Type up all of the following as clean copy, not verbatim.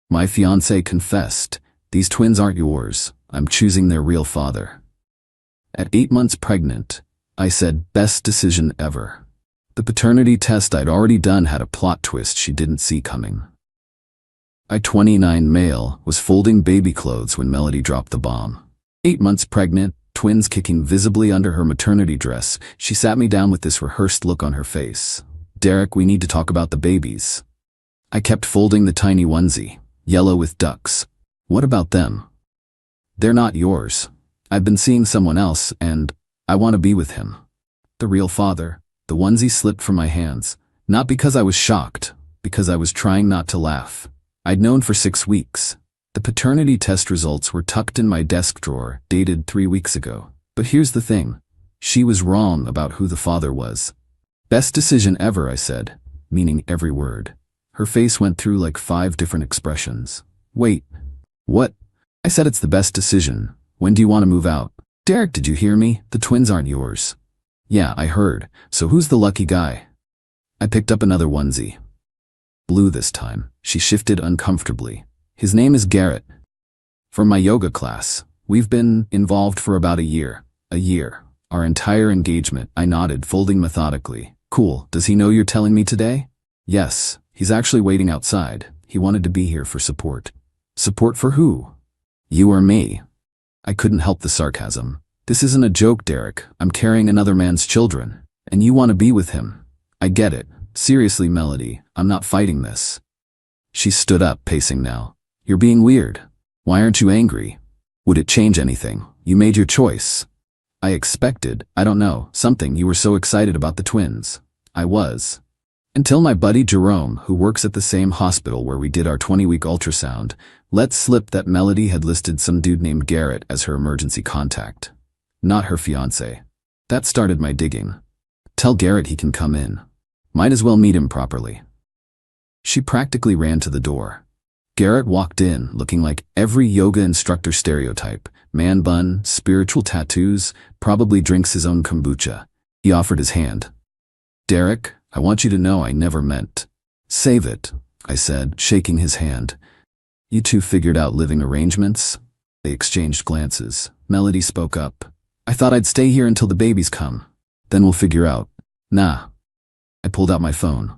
My fiancé confessed, "These twins aren't yours. I'm choosing their real father." At 8 months pregnant, I said, "Best decision ever." The paternity test I'd already done had a plot twist she didn't see coming. I, 29 male, was folding baby clothes when Melody dropped the bomb. 8 months pregnant, twins kicking visibly under her maternity dress, she sat me down with this rehearsed look on her face. "Derek, we need to talk about the babies." I kept folding the tiny onesie, yellow with ducks. "What about them?" "They're not yours. I've been seeing someone else, and I want to be with him." The real father. The onesie slipped from my hands, not because I was shocked, because I was trying not to laugh. I'd known for 6 weeks. The paternity test results were tucked in my desk drawer, dated 3 weeks ago. But here's the thing. She was wrong about who the father was. "Best decision ever," I said, meaning every word. Her face went through like 5 different expressions. "Wait. What?" I said, "It's the best decision. When do you want to move out?" "Derek, did you hear me? The twins aren't yours." "Yeah, I heard. So who's the lucky guy?" I picked up another onesie. Blue this time. She shifted uncomfortably. "His name is Garrett. From my yoga class. We've been involved for about a year. A year. Our entire engagement." I nodded, folding methodically. "Cool. Does he know you're telling me today?" "Yes. He's actually waiting outside. He wanted to be here for support." "Support for who? You or me?" I couldn't help the sarcasm. "This isn't a joke, Derek. I'm carrying another man's children. And you want to be with him. I get it. Seriously, Melody, I'm not fighting this." She stood up, pacing now. "You're being weird. Why aren't you angry? Would it change anything? You made your choice." I expected, I don't know, something. "You were so excited about the twins." I was. Until my buddy Jerome, who works at the same hospital where we did our 20-week ultrasound, let slip that Melody had listed some dude named Garrett as her emergency contact. Not her fiancé. That started my digging. "Tell Garrett he can come in. Might as well meet him properly." She practically ran to the door. Garrett walked in, looking like every yoga instructor stereotype. Man bun, spiritual tattoos, probably drinks his own kombucha. He offered his hand. "Derek, I want you to know I never meant." "Save it," I said, shaking his hand. "You two figured out living arrangements?" They exchanged glances. Melody spoke up. "I thought I'd stay here until the babies come. Then we'll figure out." "Nah." I pulled out my phone.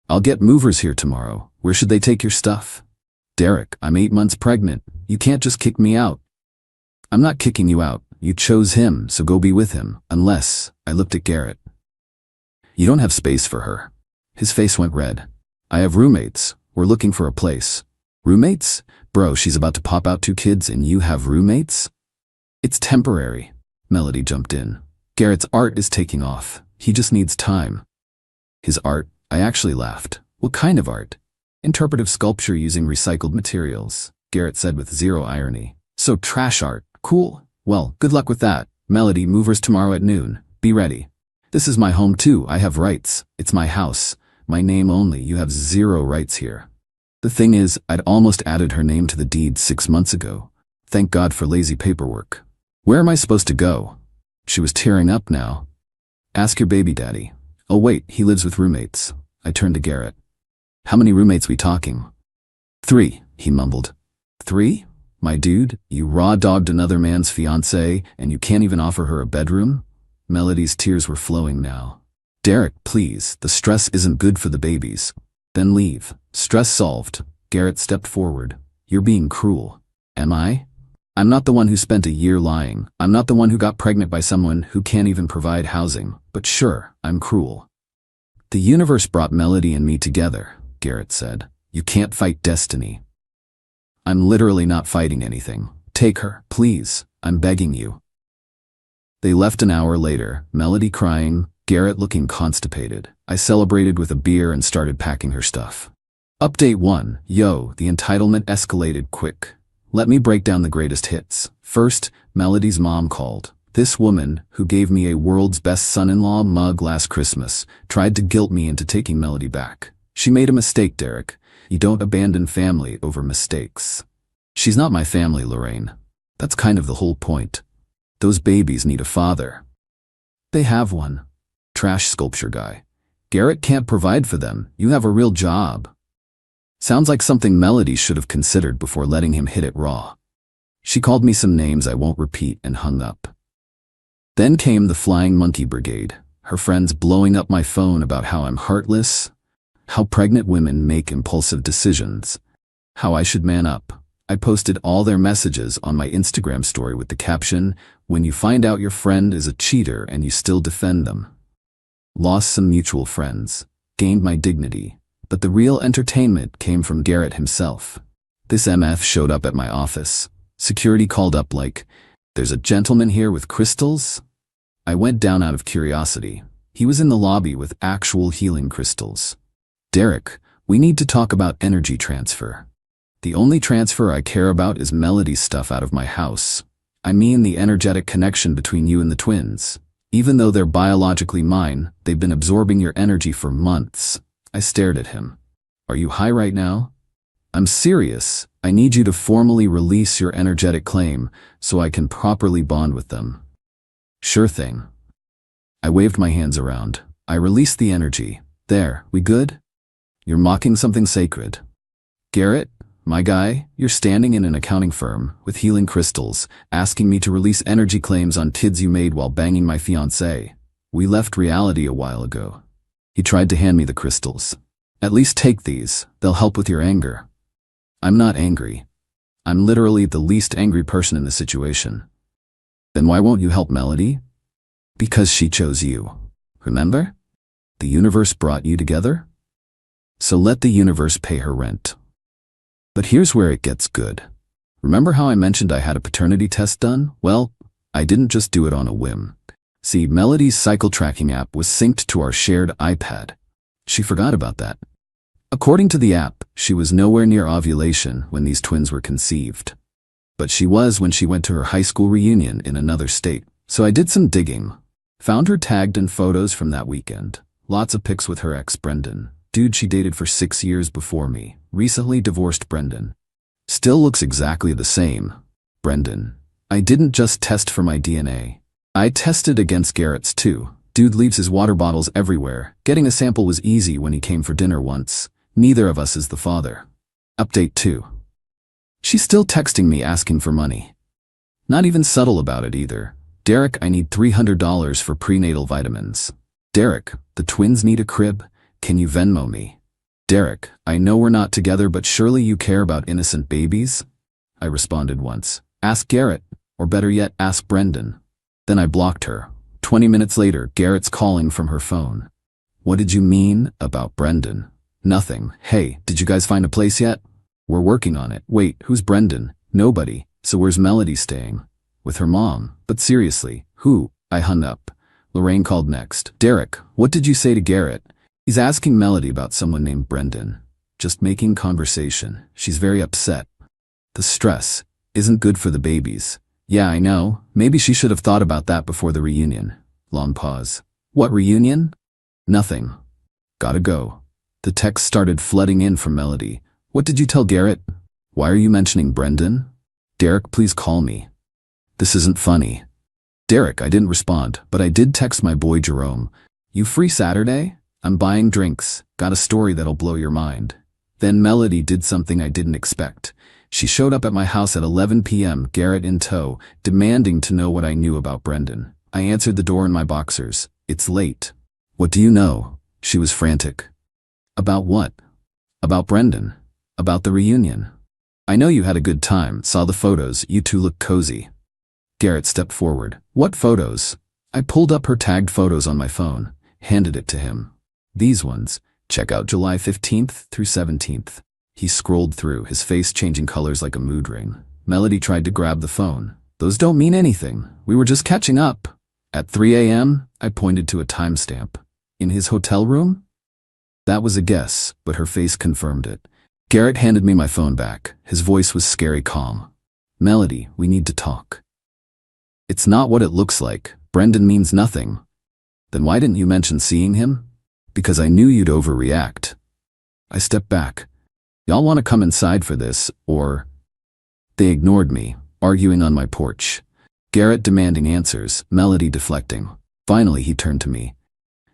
"I'll get movers here tomorrow. Where should they take your stuff?" "Derek, I'm 8 months pregnant. You can't just kick me out." "I'm not kicking you out. You chose him, so go be with him. Unless," I looked at Garrett. "You don't have space for her." His face went red. "I have roommates. We're looking for a place." "Roommates? Bro, she's about to pop out 2 kids and you have roommates?" "It's temporary." Melody jumped in. "Garrett's art is taking off. He just needs time." "His art?" I actually laughed. "What kind of art?" "Interpretive sculpture using recycled materials," Garrett said with zero irony. "So trash art. Cool. Well, good luck with that. Melody, movers tomorrow at noon. Be ready." "This is my home too. I have rights. It's my house. My name only. You have 0 rights here." The thing is, I'd almost added her name to the deed 6 months ago. Thank God for lazy paperwork. "Where am I supposed to go?" She was tearing up now. "Ask your baby daddy." "Oh wait, he lives with roommates." I turned to Garrett. "How many roommates we talking?" 3, he mumbled. 3? My dude, you raw-dogged another man's fiancée and you can't even offer her a bedroom? Melody's tears were flowing now. "Derek, please, the stress isn't good for the babies." "Then leave." Stress solved. Garrett stepped forward. "You're being cruel." "Am I?" "I'm not the one who spent a year lying. I'm not the one who got pregnant by someone who can't even provide housing. But sure, I'm cruel." "The universe brought Melody and me together," Garrett said. "You can't fight destiny." "I'm literally not fighting anything. Take her, please. I'm begging you." They left an hour later, Melody crying, Garrett looking constipated. I celebrated with a beer and started packing her stuff. Update 1. Yo, the entitlement escalated quick. Let me break down the greatest hits. First, Melody's mom called. This woman, who gave me a world's best son-in-law mug last Christmas, tried to guilt me into taking Melody back. She made a mistake, Derek. You don't abandon family over mistakes. She's not my family, Lorraine. That's kind of the whole point. Those babies need a father. They have one. Trash sculpture guy. Garrett can't provide for them. You have a real job. Sounds like something Melody should have considered before letting him hit it raw. She called me some names I won't repeat and hung up. Then came the Flying Monkey Brigade, her friends blowing up my phone about how I'm heartless, how pregnant women make impulsive decisions, how I should man up. I posted all their messages on my Instagram story with the caption, "When you find out your friend is a cheater and you still defend them." Lost some mutual friends, gained my dignity, but the real entertainment came from Garrett himself. This MF showed up at my office. Security called up like, "There's a gentleman here with crystals?" I went down out of curiosity. He was in the lobby with actual healing crystals. "Derek, we need to talk about energy transfer. The only transfer I care about is Melody's stuff out of my house. I mean the energetic connection between you and the twins. Even though they're biologically mine, they've been absorbing your energy for months." I stared at him. "Are you high right now?" "I'm serious. I need you to formally release your energetic claim so I can properly bond with them." "Sure thing." I waved my hands around. I released the energy. "There, we good? You're mocking something sacred. Garrett, my guy, you're standing in an accounting firm with healing crystals, asking me to release energy claims on kids you made while banging my fiancée. We left reality a while ago." He tried to hand me the crystals. "At least take these. They'll help with your anger." "I'm not angry. I'm literally the least angry person in the situation." "Then why won't you help Melody?" "Because she chose you. Remember? The universe brought you together? So let the universe pay her rent." But here's where it gets good. Remember how I mentioned I had a paternity test done? Well, I didn't just do it on a whim. See, Melody's cycle tracking app was synced to our shared iPad. She forgot about that. According to the app, she was nowhere near ovulation when these twins were conceived. But she was when she went to her high school reunion in another state. So I did some digging. Found her tagged in photos from that weekend. Lots of pics with her ex Brendan. Dude she dated for 6 years before me. Recently divorced Brendan. Still looks exactly the same. Brendan. I didn't just test for my DNA. I tested against Garrett's too. Dude leaves his water bottles everywhere. Getting a sample was easy when he came for dinner once. Neither of us is the father. Update 2. She's still texting me asking for money. Not even subtle about it either. "Derek, I need $300 for prenatal vitamins." "Derek, the twins need a crib. Can you Venmo me?" "Derek, I know we're not together, but surely you care about innocent babies?" I responded once. "Ask Garrett, or better yet, ask Brendan." Then I blocked her. 20 minutes later, Garrett's calling from her phone. "What did you mean about Brendan?" "Nothing. Hey, did you guys find a place yet?" "We're working on it." "Wait, who's Brendan?" "Nobody. So where's Melody staying?" "With her mom." "But seriously, who?" I hung up. Lorraine called next. "Derek, what did you say to Garrett?" "He's asking Melody about someone named Brendan. Just making conversation. She's very upset. The stress isn't good for the babies." "Yeah, I know. Maybe she should have thought about that before the reunion." Long pause. "What reunion?" "Nothing. Gotta go." The text started flooding in from Melody. "What did you tell Garrett?" "Why are you mentioning Brendan?" "Derek, please call me. This isn't funny." "Derek," I didn't respond, but I did text my boy Jerome. "You free Saturday? I'm buying drinks. Got a story that'll blow your mind." Then Melody did something I didn't expect. She showed up at my house at 11 p.m., Garrett in tow, demanding to know what I knew about Brendan. I answered the door in my boxers. "It's late." "What do you know?" She was frantic. "About what?" "About Brendan. About the reunion. I know you had a good time, saw the photos, you two look cozy." Garrett stepped forward. "What photos?" I pulled up her tagged photos on my phone, handed it to him. "These ones. Check out July 15th through 17th. He scrolled through, his face changing colors like a mood ring. Melody tried to grab the phone. "Those don't mean anything. We were just catching up." "At 3 a.m., I pointed to a timestamp. "In his hotel room?" That was a guess, but her face confirmed it. Garrett handed me my phone back. His voice was scary calm. "Melody, we need to talk. It's not what it looks like. Brendan means nothing." "Then why didn't you mention seeing him?" "Because I knew you'd overreact." I stepped back. "Y'all want to come inside for this, or?" They ignored me, arguing on my porch. Garrett demanding answers, Melody deflecting. Finally, he turned to me.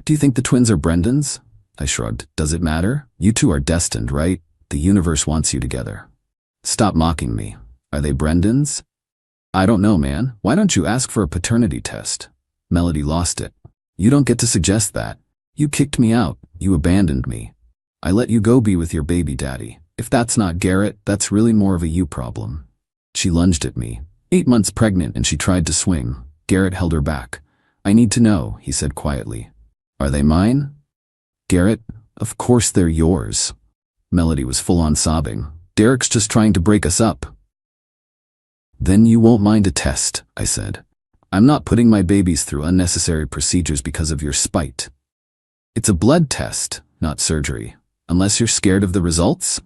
"Do you think the twins are Brendan's?" I shrugged. "Does it matter? You two are destined, right? The universe wants you together. Stop mocking me. Are they Brendan's? I don't know, man. Why don't you ask for a paternity test? Melody lost it. You don't get to suggest that. You kicked me out. You abandoned me. I let you go be with your baby daddy. If that's not Garrett, that's really more of a you problem. She lunged at me. 8 months pregnant and she tried to swing. Garrett held her back. I need to know, he said quietly. Are they mine? Garrett, of course they're yours. Melody was full on sobbing. Derek's just trying to break us up. Then you won't mind a test, I said. I'm not putting my babies through unnecessary procedures because of your spite. It's a blood test, not surgery. Unless you're scared of the results?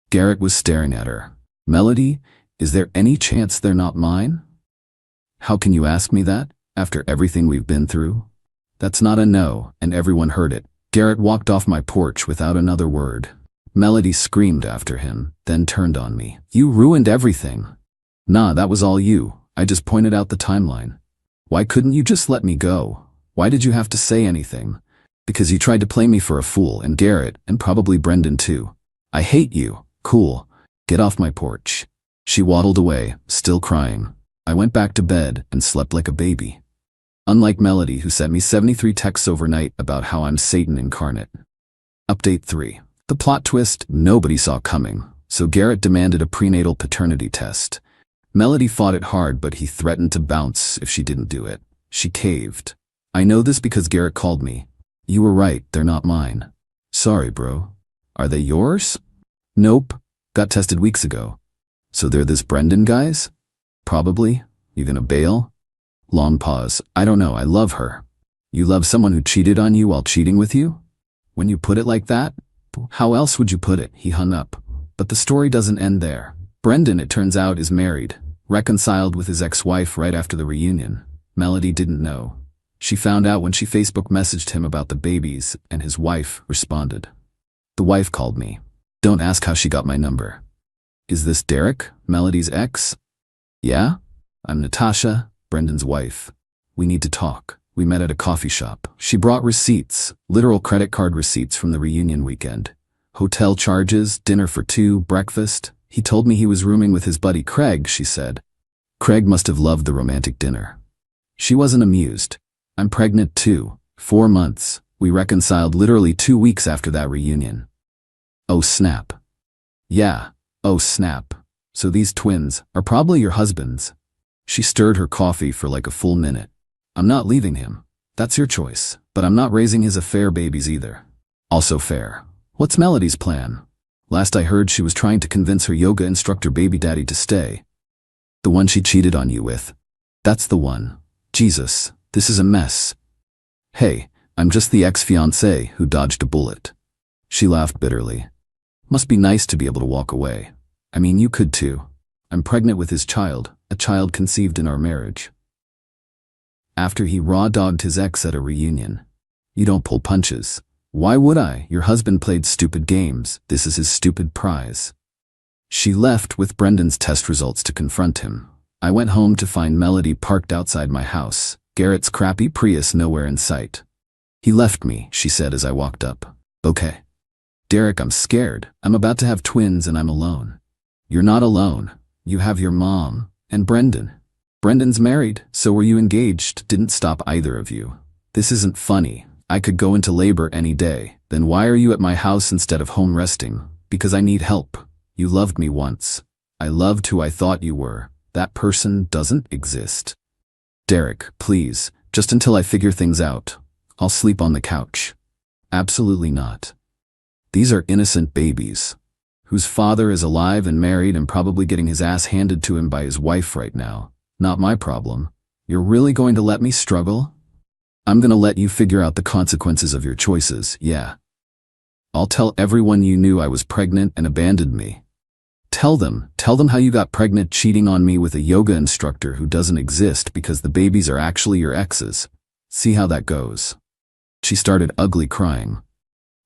Garrett was staring at her. Melody, is there any chance they're not mine? How can you ask me that, after everything we've been through? That's not a no, and everyone heard it. Garrett walked off my porch without another word. Melody screamed after him, then turned on me. You ruined everything. Nah, that was all you. I just pointed out the timeline. Why couldn't you just let me go? Why did you have to say anything? Because you tried to play me for a fool, and Garrett, and probably Brendan too. I hate you. Cool. Get off my porch. She waddled away, still crying. I went back to bed and slept like a baby. Unlike Melody, who sent me 73 texts overnight about how I'm Satan incarnate. Update 3. The plot twist nobody saw coming, so Garrett demanded a prenatal paternity test. Melody fought it hard, but he threatened to bounce if she didn't do it. She caved. I know this because Garrett called me. You were right, they're not mine. Sorry, bro. Are they yours? Nope. Got tested weeks ago. So they're this Brendan guy's? Probably. You gonna bail? Long pause. I don't know, I love her. You love someone who cheated on you while cheating with you? When you put it like that? How else would you put it? He hung up. But the story doesn't end there. Brendan, it turns out, is married, reconciled with his ex-wife right after the reunion. Melody didn't know. She found out when she Facebook messaged him about the babies, and his wife responded. The wife called me. Don't ask how she got my number. Is this Derek, Melody's ex? Yeah? I'm Natasha, Brendan's wife. We need to talk. We met at a coffee shop. She brought receipts, literal credit card receipts from the reunion weekend. Hotel charges, dinner for 2, breakfast. He told me he was rooming with his buddy Craig, she said. Craig must have loved the romantic dinner. She wasn't amused. I'm pregnant too. 4 months. We reconciled literally 2 weeks after that reunion. Oh snap. Yeah. Oh snap. So these twins are probably your husband's. She stirred her coffee for like a full minute. I'm not leaving him. That's your choice. But I'm not raising his affair babies either. Also fair. What's Melody's plan? Last I heard, she was trying to convince her yoga instructor baby daddy to stay. The one she cheated on you with. That's the one. Jesus, this is a mess. Hey, I'm just the ex-fiancée who dodged a bullet. She laughed bitterly. Must be nice to be able to walk away. I mean, you could too. I'm pregnant with his child, a child conceived in our marriage. After he raw-dogged his ex at a reunion. You don't pull punches. Why would I? Your husband played stupid games. This is his stupid prize. She left with Brendan's test results to confront him. I went home to find Melody parked outside my house, Garrett's crappy Prius nowhere in sight. He left me, she said as I walked up. Okay. Derek, I'm scared. I'm about to have twins and I'm alone. You're not alone. You have your mom and Brendan. Brendan's married, so were you engaged? Didn't stop either of you. This isn't funny. I could go into labor any day. Then why are you at my house instead of home resting? Because I need help. You loved me once. I loved who I thought you were. That person doesn't exist. Derek, please, just until I figure things out. I'll sleep on the couch. Absolutely not. These are innocent babies, whose father is alive and married and probably getting his ass handed to him by his wife right now. Not my problem. You're really going to let me struggle? I'm gonna let you figure out the consequences of your choices, yeah. I'll tell everyone you knew I was pregnant and abandoned me. Tell them how you got pregnant cheating on me with a yoga instructor who doesn't exist because the babies are actually your ex's. See how that goes. She started ugly crying.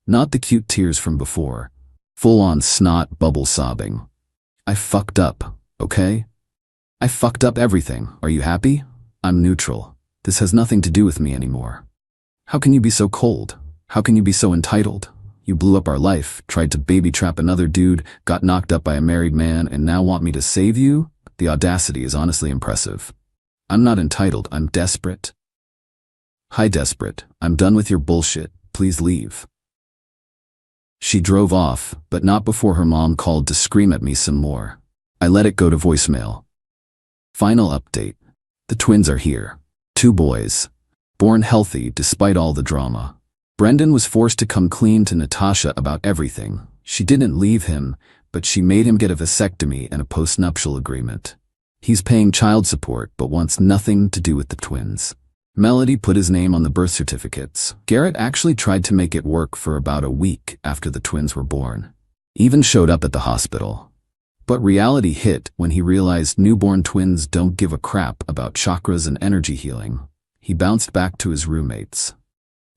Not the cute tears from before. Full-on snot bubble sobbing. I fucked up, okay? I fucked up everything. Are you happy? I'm neutral. This has nothing to do with me anymore. How can you be so cold? How can you be so entitled? You blew up our life, tried to baby trap another dude, got knocked up by a married man, and now want me to save you? The audacity is honestly impressive. I'm not entitled, I'm desperate. Hi, desperate. I'm done with your bullshit. Please leave. She drove off, but not before her mom called to scream at me some more. I let it go to voicemail. Final update. The twins are here. 2 boys. Born healthy despite all the drama. Brendan was forced to come clean to Natasha about everything. She didn't leave him, but she made him get a vasectomy and a postnuptial agreement. He's paying child support but wants nothing to do with the twins. Melody put his name on the birth certificates. Garrett actually tried to make it work for about a week after the twins were born. Even showed up at the hospital. But reality hit when he realized newborn twins don't give a crap about chakras and energy healing. He bounced back to his roommates.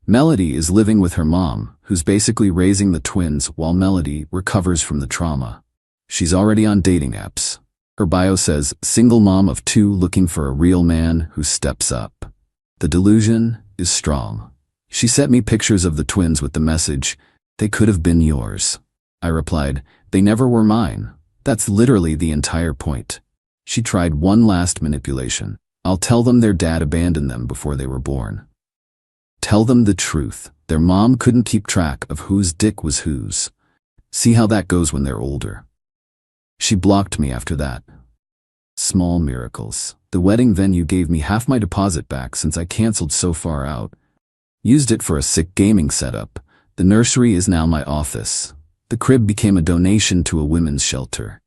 Melody is living with her mom, who's basically raising the twins while Melody recovers from the trauma. She's already on dating apps. Her bio says, single mom of 2 looking for a real man who steps up. The delusion is strong. She sent me pictures of the twins with the message, they could have been yours. I replied, they never were mine. That's literally the entire point. She tried one last manipulation. I'll tell them their dad abandoned them before they were born. Tell them the truth. Their mom couldn't keep track of whose dick was whose. See how that goes when they're older. She blocked me after that. Small miracles. The wedding venue gave me half my deposit back since I canceled so far out. Used it for a sick gaming setup. The nursery is now my office. The crib became a donation to a women's shelter.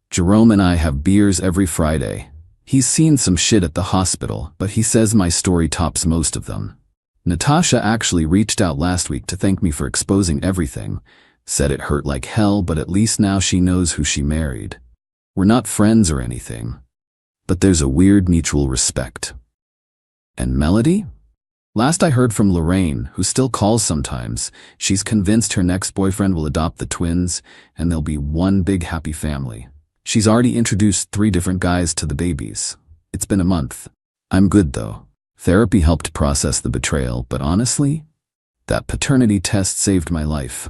Jerome and I have beers every Friday. He's seen some shit at the hospital, but he says my story tops most of them. Natasha actually reached out last week to thank me for exposing everything. Said it hurt like hell, but at least now she knows who she married. We're not friends or anything. But there's a weird mutual respect. And Melody? Last I heard from Lorraine, who still calls sometimes, she's convinced her next boyfriend will adopt the twins, and they'll be one big happy family. She's already introduced 3 different guys to the babies. It's been a month. I'm good though. Therapy helped process the betrayal, but honestly, that paternity test saved my life.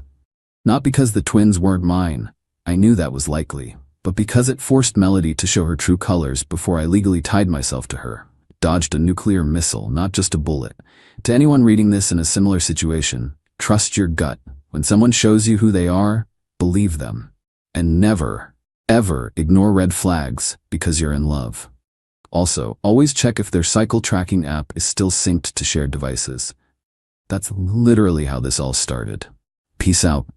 Not because the twins weren't mine, I knew that was likely, but because it forced Melody to show her true colors before I legally tied myself to her. Dodged a nuclear missile, not just a bullet. To anyone reading this in a similar situation, trust your gut. When someone shows you who they are, believe them. And never, ever ignore red flags because you're in love. Also, always check if their cycle tracking app is still synced to shared devices. That's literally how this all started. Peace out.